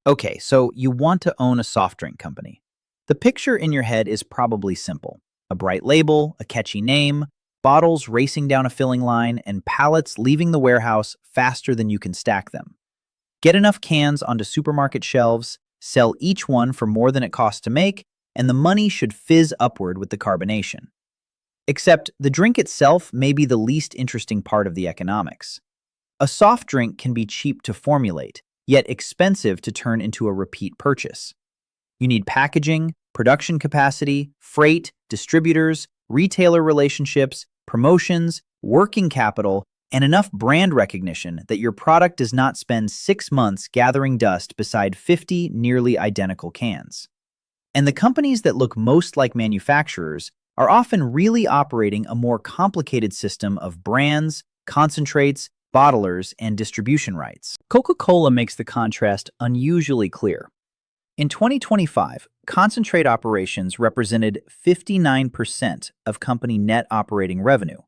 Okay, so you want to own a soft drink company. The picture in your head is probably simple. A bright label, a catchy name, bottles racing down a filling line, and pallets leaving the warehouse faster than you can stack them. Get enough cans onto supermarket shelves, sell each one for more than it costs to make, and the money should fizz upward with the carbonation. Except the drink itself may be the least interesting part of the economics. A soft drink can be cheap to formulate, yet expensive to turn into a repeat purchase. You need packaging, production capacity, freight, distributors, retailer relationships, promotions, working capital, and enough brand recognition that your product does not spend 6 months gathering dust beside 50 nearly identical cans. And the companies that look most like manufacturers are often really operating a more complicated system of brands, concentrates, bottlers, and distribution rights. Coca-Cola makes the contrast unusually clear. In 2025, concentrate operations represented 59% of company net operating revenue,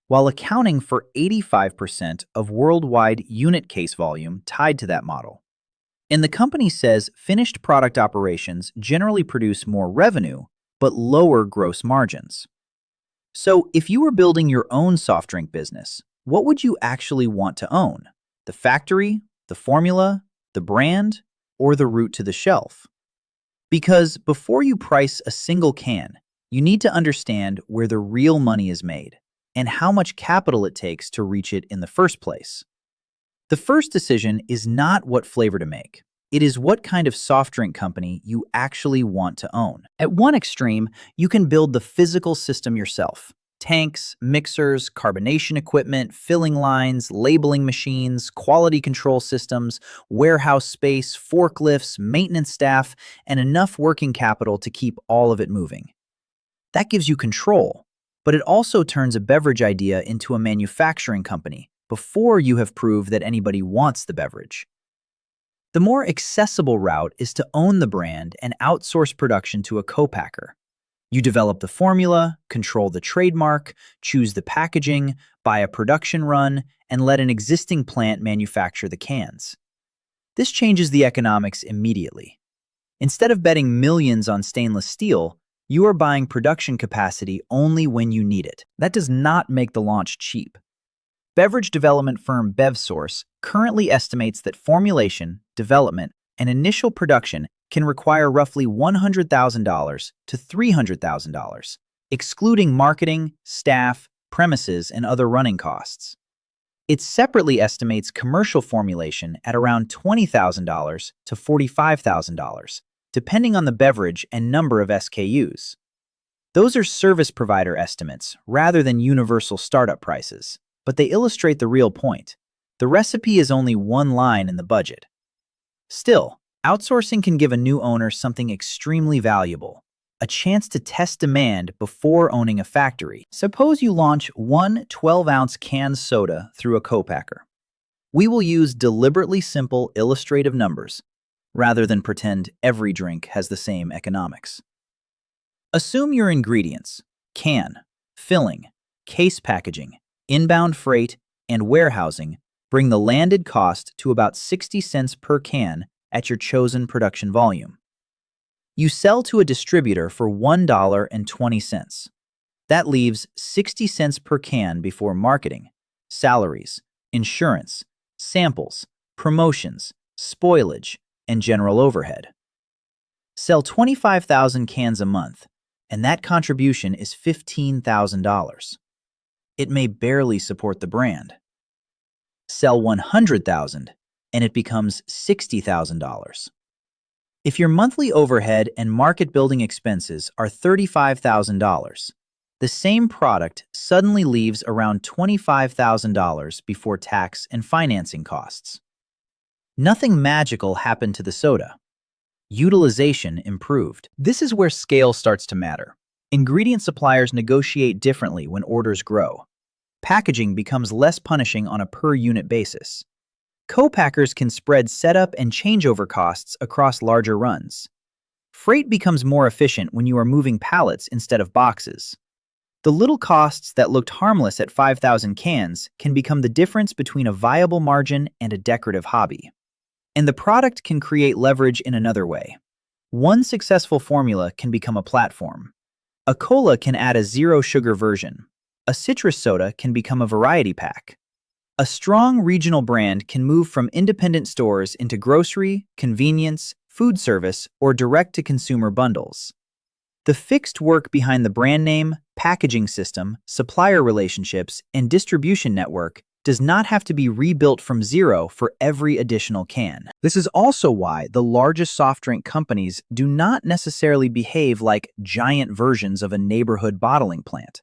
while accounting for 85% of worldwide unit case volume tied to that model. And the company says finished product operations generally produce more revenue, but lower gross margins. So if you were building your own soft drink business, what would you actually want to own? The factory, the formula, the brand, or the route to the shelf? Because before you price a single can, you need to understand where the real money is made and how much capital it takes to reach it in the first place. The first decision is not what flavor to make. It is what kind of soft drink company you actually want to own. At one extreme, you can build the physical system yourself. Tanks, mixers, carbonation equipment, filling lines, labeling machines, quality control systems, warehouse space, forklifts, maintenance staff, and enough working capital to keep all of it moving. That gives you control, but it also turns a beverage idea into a manufacturing company before you have proved that anybody wants the beverage. The more accessible route is to own the brand and outsource production to a co-packer. You develop the formula, control the trademark, choose the packaging, buy a production run, and let an existing plant manufacture the cans. This changes the economics immediately. Instead of betting millions on stainless steel, you are buying production capacity only when you need it. That does not make the launch cheap. Beverage development firm BevSource currently estimates that formulation, development, and initial production can require roughly $100,000 to $300,000, excluding marketing, staff, premises, and other running costs. It separately estimates commercial formulation at around $20,000 to $45,000, depending on the beverage and number of SKUs. Those are service provider estimates rather than universal startup prices, but they illustrate the real point. The recipe is only one line in the budget. Still, outsourcing can give a new owner something extremely valuable, a chance to test demand before owning a factory. Suppose you launch one 12-ounce canned soda through a co-packer. We will use deliberately simple illustrative numbers, rather than pretend every drink has the same economics. Assume your ingredients: can, filling, case packaging, inbound freight, and warehousing bring the landed cost to about 60 cents per can at your chosen production volume. You sell to a distributor for $1.20. That leaves 60 cents per can before marketing, salaries, insurance, samples, promotions, spoilage, and general overhead. Sell 25,000 cans a month, and that contribution is $15,000. It may barely support the brand. Sell 100,000, and it becomes $60,000. If your monthly overhead and market building expenses are $35,000, the same product suddenly leaves around $25,000 before tax and financing costs. Nothing magical happened to the soda. Utilization improved. This is where scale starts to matter. Ingredient suppliers negotiate differently when orders grow. Packaging becomes less punishing on a per-unit basis. Co-packers can spread setup and changeover costs across larger runs. Freight becomes more efficient when you are moving pallets instead of boxes. The little costs that looked harmless at 5,000 cans can become the difference between a viable margin and a decorative hobby. And the product can create leverage in another way. One successful formula can become a platform. A cola can add a zero-sugar version. A citrus soda can become a variety pack. A strong regional brand can move from independent stores into grocery, convenience, food service, or direct-to-consumer bundles. The fixed work behind the brand name, packaging system, supplier relationships, and distribution network does not have to be rebuilt from zero for every additional can. This is also why the largest soft drink companies do not necessarily behave like giant versions of a neighborhood bottling plant.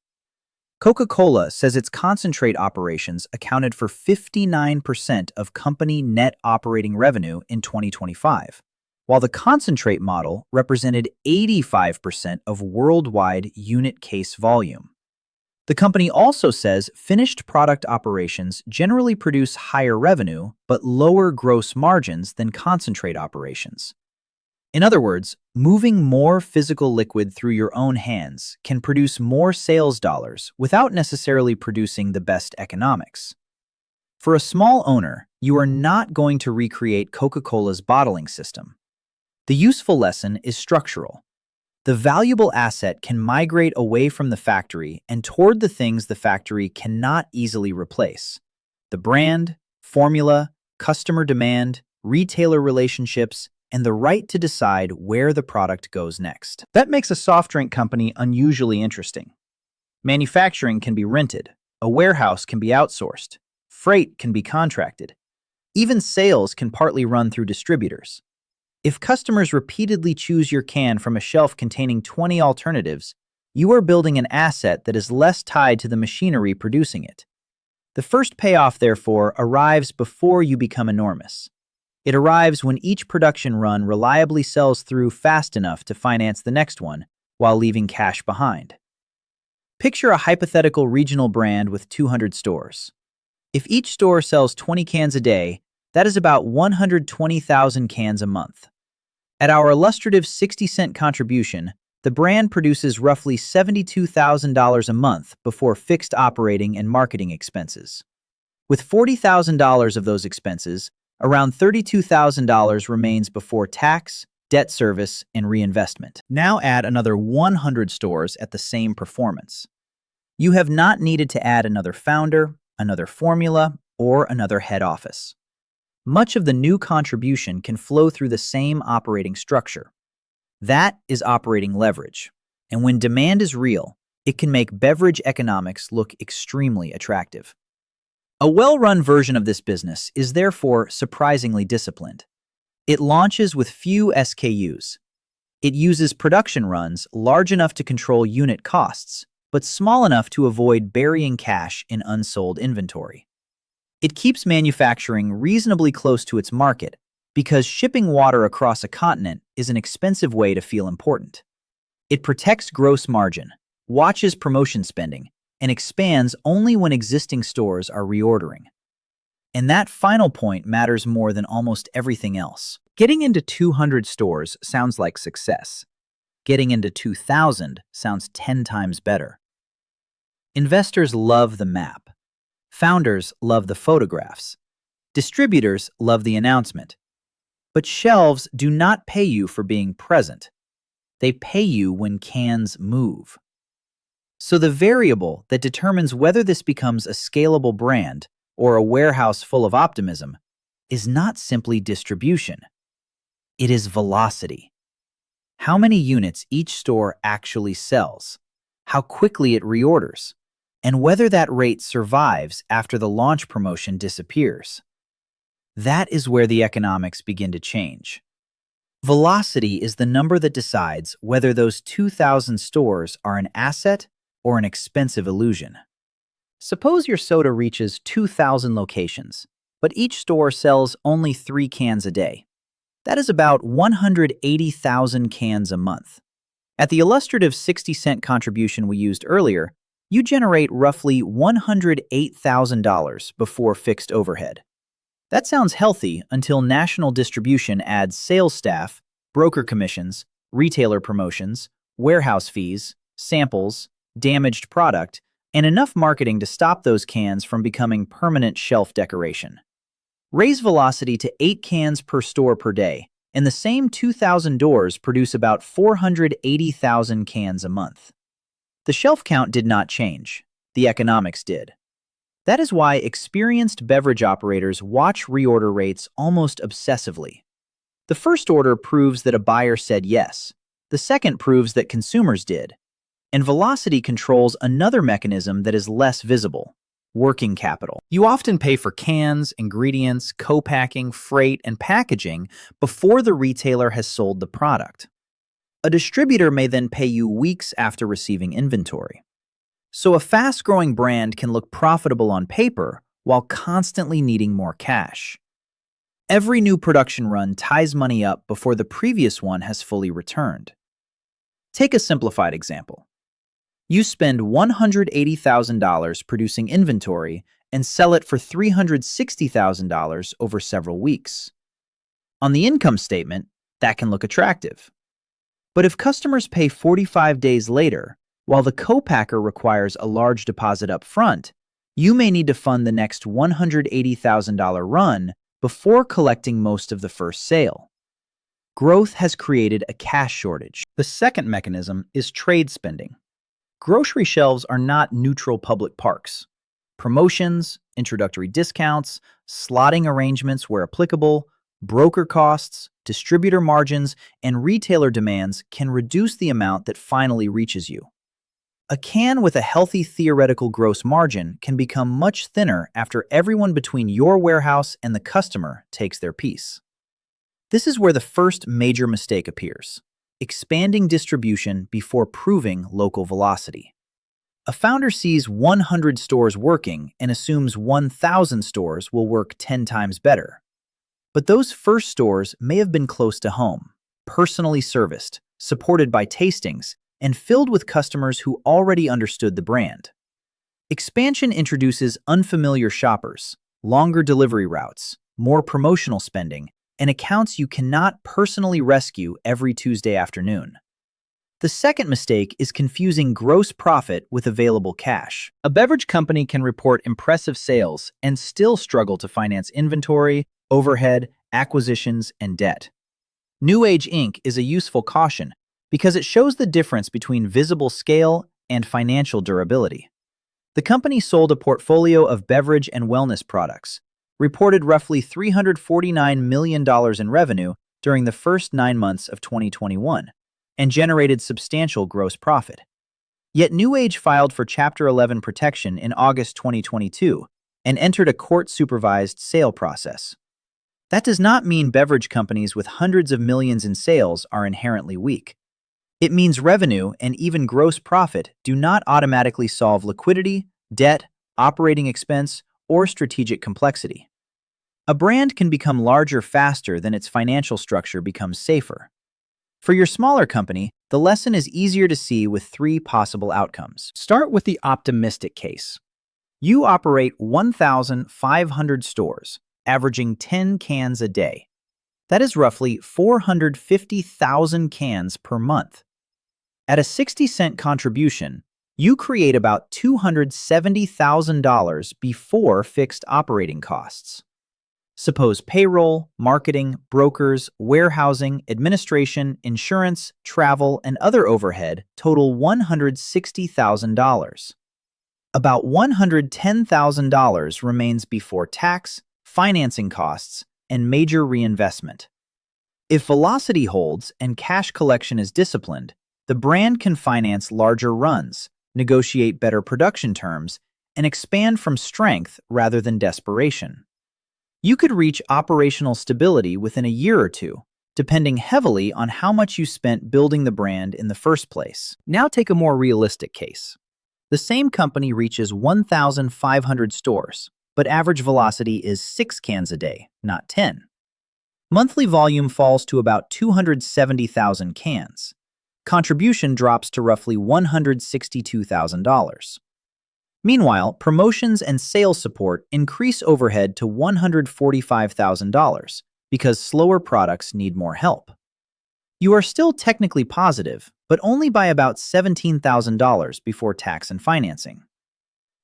Coca-Cola says its concentrate operations accounted for 59% of company net operating revenue in 2025, while the concentrate model represented 85% of worldwide unit case volume. The company also says finished product operations generally produce higher revenue but lower gross margins than concentrate operations. In other words, moving more physical liquid through your own hands can produce more sales dollars without necessarily producing the best economics. For a small owner, you are not going to recreate Coca-Cola's bottling system. The useful lesson is structural. The valuable asset can migrate away from the factory and toward the things the factory cannot easily replace: the brand, formula, customer demand, retailer relationships, and the right to decide where the product goes next. That makes a soft drink company unusually interesting. Manufacturing can be rented, a warehouse can be outsourced, freight can be contracted, even sales can partly run through distributors. If customers repeatedly choose your can from a shelf containing 20 alternatives, you are building an asset that is less tied to the machinery producing it. The first payoff, therefore, arrives before you become enormous. It arrives when each production run reliably sells through fast enough to finance the next one while leaving cash behind. Picture a hypothetical regional brand with 200 stores. If each store sells 20 cans a day, that is about 120,000 cans a month. At our illustrative 60-cent contribution, the brand produces roughly $72,000 a month before fixed operating and marketing expenses. With $40,000 of those expenses, around $32,000 remains before tax, debt service, and reinvestment. Now add another 100 stores at the same performance. You have not needed to add another founder, another formula, or another head office. Much of the new contribution can flow through the same operating structure. That is operating leverage, and when demand is real, it can make beverage economics look extremely attractive. A well-run version of this business is therefore surprisingly disciplined. It launches with few SKUs. It uses production runs large enough to control unit costs, but small enough to avoid burying cash in unsold inventory. It keeps manufacturing reasonably close to its market because shipping water across a continent is an expensive way to feel important. It protects gross margin, watches promotion spending, and expands only when existing stores are reordering. And that final point matters more than almost everything else. Getting into 200 stores sounds like success. Getting into 2,000 sounds 10 times better. Investors love the map. Founders love the photographs. Distributors love the announcement. But shelves do not pay you for being present. They pay you when cans move. So the variable that determines whether this becomes a scalable brand or a warehouse full of optimism is not simply distribution. It is velocity. How many units each store actually sells, how quickly it reorders, and whether that rate survives after the launch promotion disappears. That is where the economics begin to change. Velocity is the number that decides whether those 2,000 stores are an asset or an expensive illusion. Suppose your soda reaches 2,000 locations, but each store sells only 3 cans a day. That is about 180,000 cans a month. At the illustrative 60-cent contribution we used earlier, you generate roughly $108,000 before fixed overhead. That sounds healthy until national distribution adds sales staff, broker commissions, retailer promotions, warehouse fees, samples, damaged product, and enough marketing to stop those cans from becoming permanent shelf decoration. Raise velocity to 8 cans per store per day, and the same 2,000 doors produce about 480,000 cans a month. The shelf count did not change. The economics did. That is why experienced beverage operators watch reorder rates almost obsessively. The first order proves that a buyer said yes. The second proves that consumers did. And velocity controls another mechanism that is less visible: working capital. You often pay for cans, ingredients, co-packing, freight, and packaging before the retailer has sold the product. A distributor may then pay you weeks after receiving inventory. So a fast-growing brand can look profitable on paper while constantly needing more cash. Every new production run ties money up before the previous one has fully returned. Take a simplified example. You spend $180,000 producing inventory and sell it for $360,000 over several weeks. On the income statement, that can look attractive. But if customers pay 45 days later, while the co-packer requires a large deposit up front, you may need to fund the next $180,000 run before collecting most of the first sale. Growth has created a cash shortage. The second mechanism is trade spending. Grocery shelves are not neutral public parks. Promotions, introductory discounts, slotting arrangements where applicable, broker costs, distributor margins, and retailer demands can reduce the amount that finally reaches you. A can with a healthy theoretical gross margin can become much thinner after everyone between your warehouse and the customer takes their piece. This is where the first major mistake appears: expanding distribution before proving local velocity. A founder sees 100 stores working and assumes 1,000 stores will work 10 times better. But those first stores may have been close to home, personally serviced, supported by tastings, and filled with customers who already understood the brand. Expansion introduces unfamiliar shoppers, longer delivery routes, more promotional spending, and accounts you cannot personally rescue every Tuesday afternoon. The second mistake is confusing gross profit with available cash. A beverage company can report impressive sales and still struggle to finance inventory, overhead, acquisitions, and debt. New Age Inc. is a useful caution because it shows the difference between visible scale and financial durability. The company sold a portfolio of beverage and wellness products, reported roughly $349 million in revenue during the first 9 months of 2021, and generated substantial gross profit. Yet New Age filed for Chapter 11 protection in August 2022 and entered a court-supervised sale process. That does not mean beverage companies with hundreds of millions in sales are inherently weak. It means revenue and even gross profit do not automatically solve liquidity, debt, operating expense, or strategic complexity. A brand can become larger faster than its financial structure becomes safer. For your smaller company, the lesson is easier to see with 3 possible outcomes. Start with the optimistic case. You operate 1,500 stores, averaging 10 cans a day. That is roughly 450,000 cans per month. At a 60-cent contribution, you create about $270,000 before fixed operating costs. Suppose payroll, marketing, brokers, warehousing, administration, insurance, travel, and other overhead total $160,000. About $110,000 remains before tax, financing costs, and major reinvestment. If velocity holds and cash collection is disciplined, the brand can finance larger runs, negotiate better production terms, and expand from strength rather than desperation. You could reach operational stability within a year or two, depending heavily on how much you spent building the brand in the first place. Now take a more realistic case. The same company reaches 1,500 stores, but average velocity is 6 cans a day, not 10. Monthly volume falls to about 270,000 cans. Contribution drops to roughly $162,000. Meanwhile, promotions and sales support increase overhead to $145,000 because slower products need more help. You are still technically positive, but only by about $17,000 before tax and financing.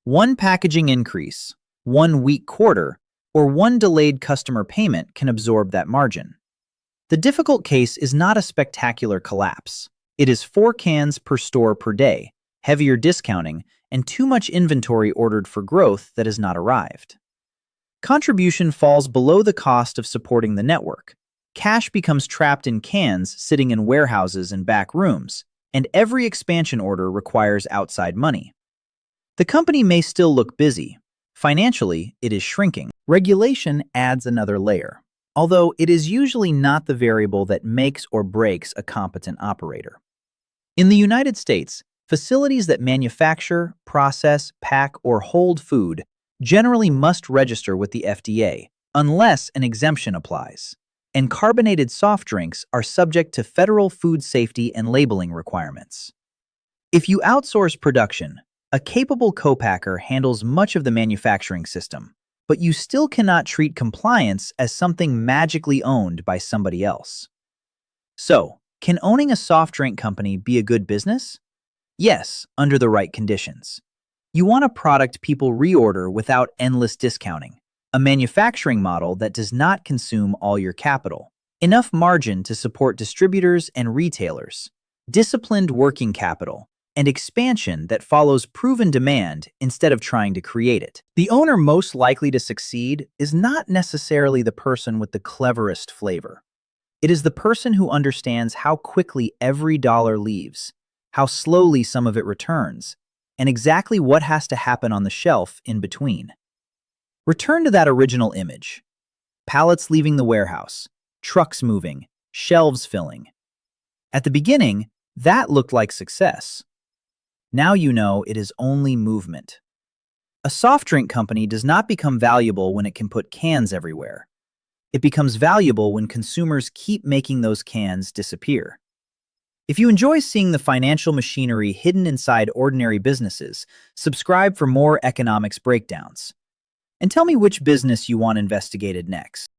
One packaging increase, one weak quarter, or one delayed customer payment can absorb that margin. The difficult case is not a spectacular collapse. It is 4 cans per store per day, heavier discounting, and too much inventory ordered for growth that has not arrived. Contribution falls below the cost of supporting the network. Cash becomes trapped in cans sitting in warehouses and back rooms, and every expansion order requires outside money. The company may still look busy. Financially, it is shrinking. Regulation adds another layer, although it is usually not the variable that makes or breaks a competent operator. In the United States, facilities that manufacture, process, pack, or hold food generally must register with the FDA, unless an exemption applies. And carbonated soft drinks are subject to federal food safety and labeling requirements. If you outsource production, a capable co-packer handles much of the manufacturing system, but you still cannot treat compliance as something magically owned by somebody else. So, can owning a soft drink company be a good business? Yes, under the right conditions. You want a product people reorder without endless discounting, a manufacturing model that does not consume all your capital, enough margin to support distributors and retailers, disciplined working capital, and expansion that follows proven demand instead of trying to create it. The owner most likely to succeed is not necessarily the person with the cleverest flavor. It is the person who understands how quickly every dollar leaves, how slowly some of it returns, and exactly what has to happen on the shelf in between. Return to that original image. Pallets leaving the warehouse, trucks moving, shelves filling. At the beginning, that looked like success. Now you know it is only movement. A soft drink company does not become valuable when it can put cans everywhere. It becomes valuable when consumers keep making those cans disappear. If you enjoy seeing the financial machinery hidden inside ordinary businesses, subscribe for more economics breakdowns. And tell me which business you want investigated next.